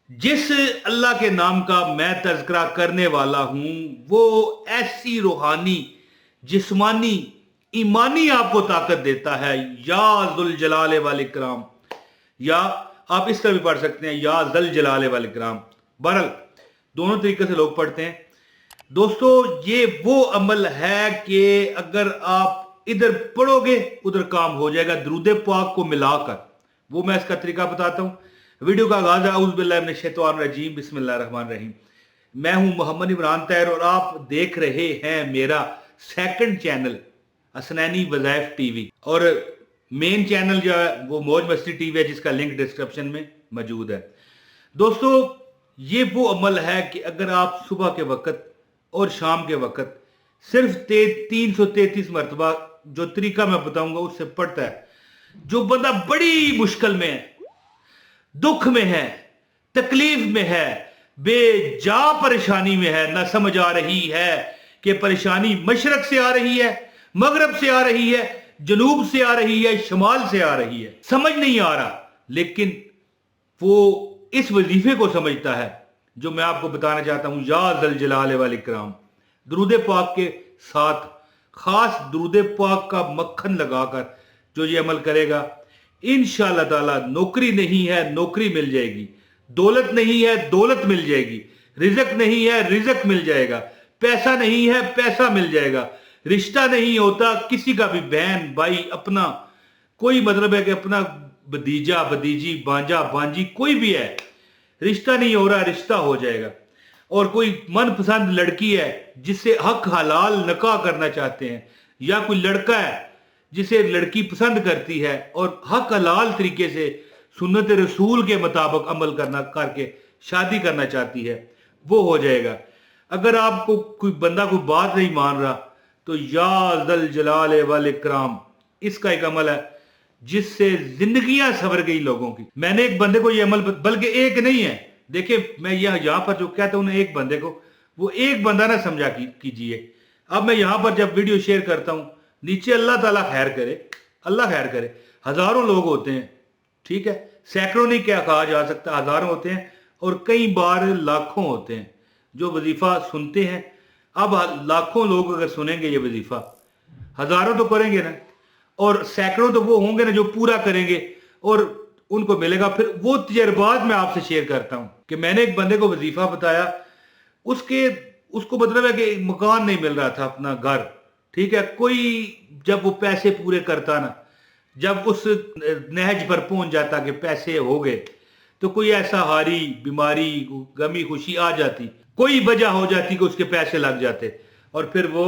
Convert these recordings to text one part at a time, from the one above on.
जिस अल्लाह के नाम का मैं तज़किरा करने वाला हूं वो ऐसी रूहानी, जिस्मानी, ईमानी आपको ताकत देता है। या जुल जलाले वाल इकराम, या आप इस तरह भी पढ़ सकते हैं या जल जलाले वाल इकराम। बहरहाल दोनों तरीके से लोग पढ़ते हैं। दोस्तों ये वो अमल है कि अगर आप इधर पढ़ोगे उधर काम हो जाएगा, दरूद पाक को मिलाकर। वो मैं इसका तरीका बताता हूं। वीडियो का आगाज है औज़ु बिल्लाहि मिनश शैतानिर रजीम, बिस्मिल्लाहिर रहमानिर रहीम। मैं हूं मोहम्मद इमरान तैयर और आप देख रहे हैं मेरा सेकंड चैनल हसनैनी वज़ाइफ टीवी, और मेन चैनल जो है वो मौज मस्ती टीवी है, जिसका लिंक डिस्क्रिप्शन में मौजूद है। दोस्तों ये वो अमल है कि अगर आप सुबह के वक्त और शाम के वक्त सिर्फ 333 मरतबा, जो तरीका मैं बताऊंगा उससे पढ़ता है, जो बंदा बड़ी मुश्किल में है, दुख में है, तकलीफ में है, बेजा परेशानी में है, ना समझ आ रही है कि परेशानी मशरक से आ रही है, मगरब से आ रही है, जनूब से आ रही है, शमाल से आ रही है, समझ नहीं आ रहा, लेकिन वो इस वजीफे को समझता है जो मैं आपको बताना चाहता हूं। या जल जलाले वाल इकराम, दरूद पाक के साथ, खास दरूद पाक का मक्खन लगाकर जो ये अमल करेगा, इंशाअल्लाह ताला नौकरी नहीं है नौकरी मिल जाएगी, दौलत नहीं है दौलत मिल जाएगी, रिजक नहीं है रिजक मिल जाएगा, पैसा नहीं है पैसा मिल जाएगा, रिश्ता नहीं होता किसी का भी, बहन भाई अपना, कोई मतलब है कि अपना भतीजा भतीजी बांजा बांजी कोई भी है, रिश्ता नहीं हो रहा रिश्ता हो जाएगा। और कोई मनपसंद लड़की है जिससे हक हलाल निकाह करना चाहते हैं, या कोई लड़का है जिसे लड़की पसंद करती है और हक हलाल तरीके से सुन्नत रसूल के मुताबिक अमल करना करके शादी करना चाहती है, वो हो जाएगा। अगर आपको कोई बंदा कोई बात नहीं मान रहा तो या जल जलाल वल इकराम, इसका एक अमल है जिससे जिंदगियां संवर गई लोगों की। मैंने एक बंदे को ये अमल, बल्कि एक नहीं है, देखिए मैं यहाँ पर जो कहता हूँ ना एक बंदे को, वो एक बंदा ना समझा कीजिए। अब मैं यहाँ पर जब वीडियो शेयर करता हूँ, नीचे अल्लाह ताला खैर करे, अल्लाह खैर करे, हजारों लोग होते हैं, ठीक है, सैकड़ों नहीं क्या कहा जा सकता, हजारों होते हैं और कई बार लाखों होते हैं जो वजीफा सुनते हैं। अब लाखों लोग अगर सुनेंगे ये वजीफा, हजारों तो करेंगे ना, और सैकड़ों तो वो होंगे ना जो पूरा करेंगे और उनको मिलेगा। फिर वो तजर्बात मैं आपसे शेयर करता हूं कि मैंने एक बंदे को वजीफा बताया, उसको मतलब है कि मकान नहीं मिल रहा था, अपना घर, ठीक है, कोई जब वो पैसे पूरे करता ना, जब उस नहज पर पहुंच जाता कि पैसे हो गए, तो कोई ऐसा हारी बीमारी गमी खुशी आ जाती, कोई वजह हो जाती कि उसके पैसे लग जाते और फिर वो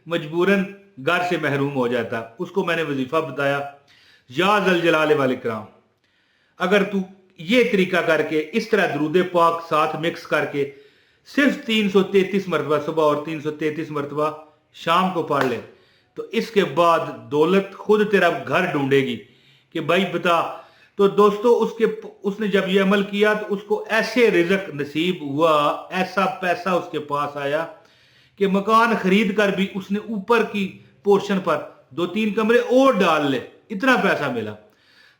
मजबूरन घर से महरूम हो जाता। उसको मैंने वजीफा बताया, या जल जलाले वाल इकराम, अगर तू ये तरीका करके इस तरह दरूद पाक साथ मिक्स करके सिर्फ 333 मरतबा सुबह और 333 मरतबा शाम को पढ़ ले, तो इसके बाद दौलत खुद तेरा घर ढूंढेगी कि भाई बता। तो दोस्तों उसने जब ये अमल किया तो उसको ऐसे रिजक नसीब हुआ, ऐसा पैसा उसके पास आया कि मकान खरीद कर भी उसने ऊपर की पोर्शन पर 2-3 कमरे और डाल ले, इतना पैसा मिला।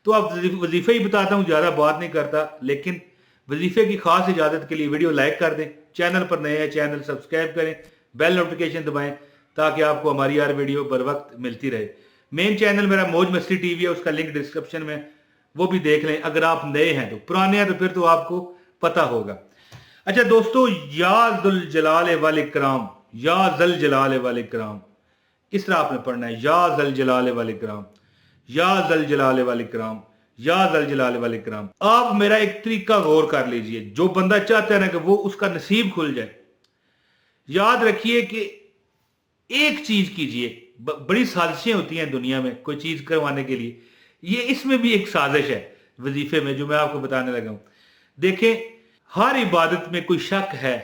तो अब वजीफे ही बताता हूँ, ज्यादा बात नहीं करता, लेकिन वजीफे की खास इजाजत के लिए वीडियो लाइक कर दें, चैनल पर नए हैं चैनल सब्सक्राइब करें, बेल नोटिफिकेशन दबाएं ताकि आपको हमारी हर वीडियो बर वक्त मिलती रहे। मेन चैनल मेरा मौज मस्ती टीवी है, उसका लिंक डिस्क्रिप्शन में, वो भी देख लें अगर आप नए हैं। तो पुराने हैं तो फिर तो आपको पता होगा। अच्छा दोस्तों, या जुल जलाल वल इकराम, या जल जलाल वल इकराम, इस तरह आपने पढ़ना है, या जल जलाल वल इकराम, या जल जलाल वल इकराम, या जल जलाल वल इकराम। आप मेरा एक तरीका गौर कर लीजिए, जो बंदा चाहता है ना कि वो उसका नसीब खुल जाए, याद रखिए कि एक चीज कीजिए, बड़ी साजिशें होती हैं दुनिया में कोई चीज करवाने के लिए, ये इसमें भी एक साजिश है वजीफे में जो मैं आपको बताने लगा हूं। देखें, हर इबादत में कोई शक है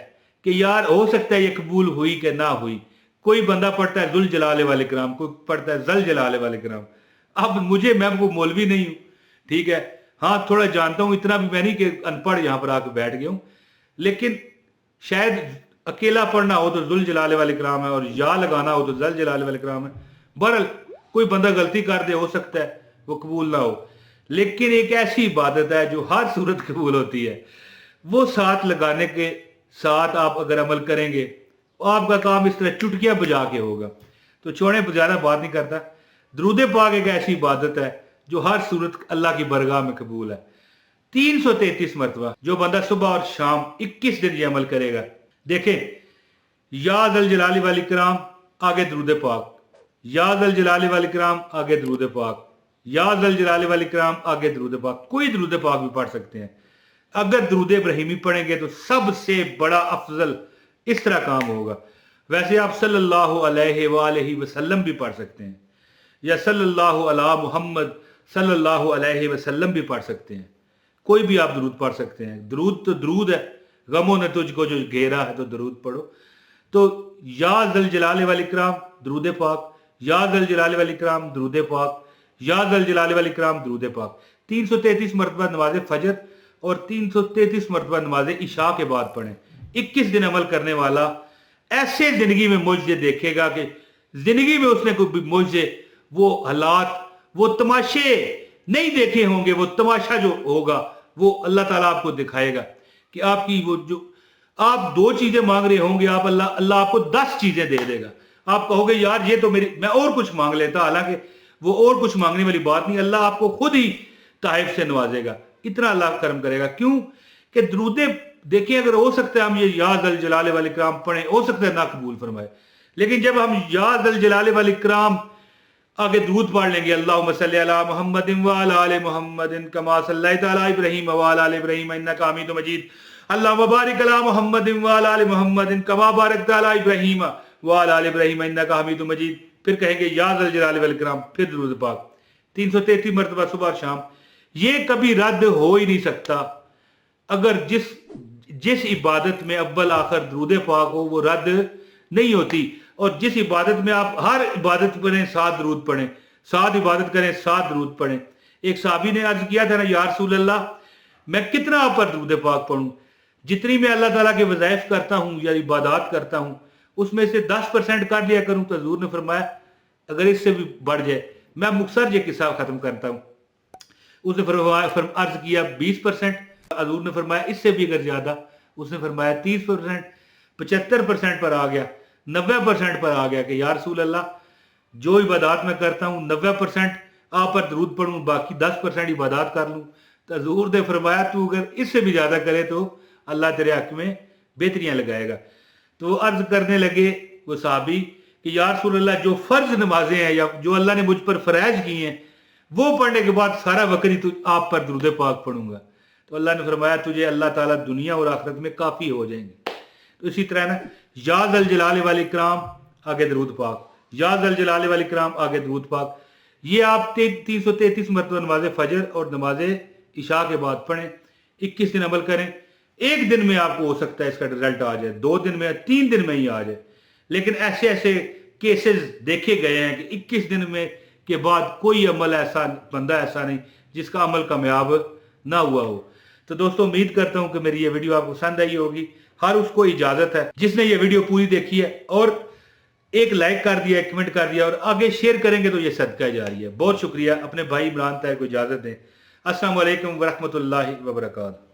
कि यार हो सकता है ये कबूल हुई कि ना हुई। कोई बंदा पढ़ता है जुल जलाले वाले कराम, कोई पढ़ता है जल जलाले वाले कराम। अब मैं वो मौलवी नहीं हूं, ठीक है, हाँ थोड़ा जानता हूं, इतना भी मैं नहीं कि अनपढ़ यहां पर आकर बैठ गया हूं, लेकिन शायद अकेला पढ़ना हो तो जुल जलाले वाले कराम है और या लगाना हो तो जल जलाले वाले कराम है। बहरहाल कोई बंदा गलती कर दे, हो सकता है वो कबूल ना हो, लेकिन एक ऐसी इबादत है जो हर सूरत कबूल होती है। वो साथ लगाने के साथ आप अगर अमल करेंगे आपका काम इस तरह चुटकियां बजा के होगा। तो छोड़े, ज्यादा बात नहीं करता। दरूद पाक एक ऐसी इबादत है जो हर सूरत अल्लाह की बरगाह में कबूल है। 333 मरतबा जो बंदा सुबह और शाम 21 दिन ये अमल करेगा। देखें, या दल जलाली वाल इकराम आगे दरूद पाक, या दल जलाली वाल इकराम आगे दरूद पाक, या दल जलाली वाल इकराम आगे दरूद पाक। कोई दरूद पाक भी पढ़ सकते हैं। अगर दरूद इब्राहिमी पढ़ेंगे तो सबसे बड़ा अफजल इस तरह काम होगा। वैसे आप सल्लल्लाहु अलैहि वसल्लम भी पढ़ सकते हैं, या सल्लल्लाहु अला मुहम्मद सल्लल्लाहु अलैहि वसल्लम भी पढ़ सकते हैं। कोई भी आप दरूद पढ़ सकते हैं। दरूद तो दरूद है, गमों ने तुझको जो घेरा है तो दरूद पढ़ो। तो या दल जलाले वाल इकराम दरूद पाक, या दल जलाले वाल इकराम दरूद पाक, या दल जलाले वाल इकराम दरूद पाक। 333 मरतबा नमाज फजर और 333 मरतबा नमाज इशा के बाद पढ़ें। 21 दिन अमल करने वाला ऐसे जिंदगी में मुझे देखेगा कि जिंदगी में उसने कोई मुझे वो हालात, वो तमाशे नहीं देखे होंगे। वो तमाशा जो होगा वो अल्लाह ताला आपको दिखाएगा कि आपकी वो जो आप 2 चीजें मांग रहे होंगे, आप अल्लाह आपको 10 चीजें दे देगा। आप कहोगे यार ये तो मेरी, मैं और कुछ मांग लेता, हालांकि वो और कुछ मांगने वाली बात नहीं। अल्लाह आपको खुद ही ताइफ से नवाजेगा। इतना अल्लाह करम करेगा। क्यों कि दरूदे देखिए, अगर हो सकता है हम ये या दल जलाले वाल इकराम पढ़ें, हो सकता है ना कबूल फरमाए, लेकिन जब हम या दल जलाले वाल इकराम आगे दरूद पढ़ लेंगे, अल्लाहुम्मा सल्ली अला मुहम्मदिन व अला आलि मुहम्मदिन कमा सल्लैता अला इब्राहीम व अला आलि इब्राहीम इन्नका हमीदुम मजीद, अल्लाहुम्मा बारिक अला मुहम्मदिन व अला आलि मुहम्मदिन कमा बारकता अला इब्राहीम व अला आलि इब्राहीम इन्नका हमीदुम मजीद। फिर कहेंगे या दल जलाले वाल इकराम, फिर दरूद पाक 333 मरतबा सुबह और शाम। ये कभी रद्द हो ही नहीं सकता। अगर जिस इबादत में अव्वल आखिर दरूद पाक हो वो रद्द नहीं होती। और जिस इबादत में आप हर इबादत पढ़ें 7 दरूद पढ़ें, 7 इबादत करें 7 दरूद पढ़ें। एक साहबी ने अर्ज किया था ना, या रसूल अल्लाह मैं कितना आप पर दरूद पाक पढ़ूं? जितनी मैं अल्लाह ताला के वज़ाइफ करता हूं या इबादत करता हूं उसमें से 10% कर लिया करूं। तो हजूर ने फरमाया अगर इससे भी बढ़ जाए, मैं मुख्तसर ये किस्सा खत्म करता हूं। उसने अर्ज किया 20%, हजूर ने फरमाया इससे भी अगर ज्यादा, उसने फरमाया 30%, 75% पर आ गया, 90% पर आ गया कि या रसूल अल्लाह जो इबादत मैं करता हूँ 90% आप पर दरूद पढ़ूं, बाकी 10% इबादत कर लूं। तो हजूर ने फरमाया तू अगर इससे भी ज्यादा करे तो अल्लाह तेरे हक में बेहतरियां लगाएगा। तो वो अर्ज करने लगे वो साहबी कि या रसूल अल्लाह जो फर्ज नमाजें हैं या जो अल्लाह ने मुझ पर फराइज की हैं वो पढ़ने के बाद सारा वक्त ही तो आप पर दरूद पाक पढ़ूंगा। तो अल्लाह ने फरमाया तुझे अल्लाह ताला दुनिया और आखिरत में काफी हो जाएंगे। तो इसी तरह ना या दल जलाले वाल इकराम आगे दरूद पाक, या दल जलाले वाल इकराम आगे दरूद पाक। ये आप 333 मरतबा नमाज फजर और नमाज इशा के बाद पढ़ें। 21 दिन अमल करें। एक दिन में आपको हो सकता है इसका रिजल्ट आ जाए, 2 दिन में, 3 दिन में ही आ जाए, लेकिन ऐसे ऐसे केसेस देखे गए हैं कि 21 दिन में के बाद कोई अमल ऐसा, बंदा ऐसा नहीं जिसका अमल कामयाब ना हुआ हो। तो दोस्तों उम्मीद करता हूं कि मेरी ये वीडियो आपको पसंद आई होगी। हर उसको इजाजत है जिसने ये वीडियो पूरी देखी है और एक लाइक कर दिया, कमेंट कर दिया और आगे शेयर करेंगे तो ये सदका जारी है। बहुत शुक्रिया। अपने भाई इमरान ताहिर को इजाजत दें। अस्सलाम वालेकुम व रहमतुल्लाहि व बरकातहू।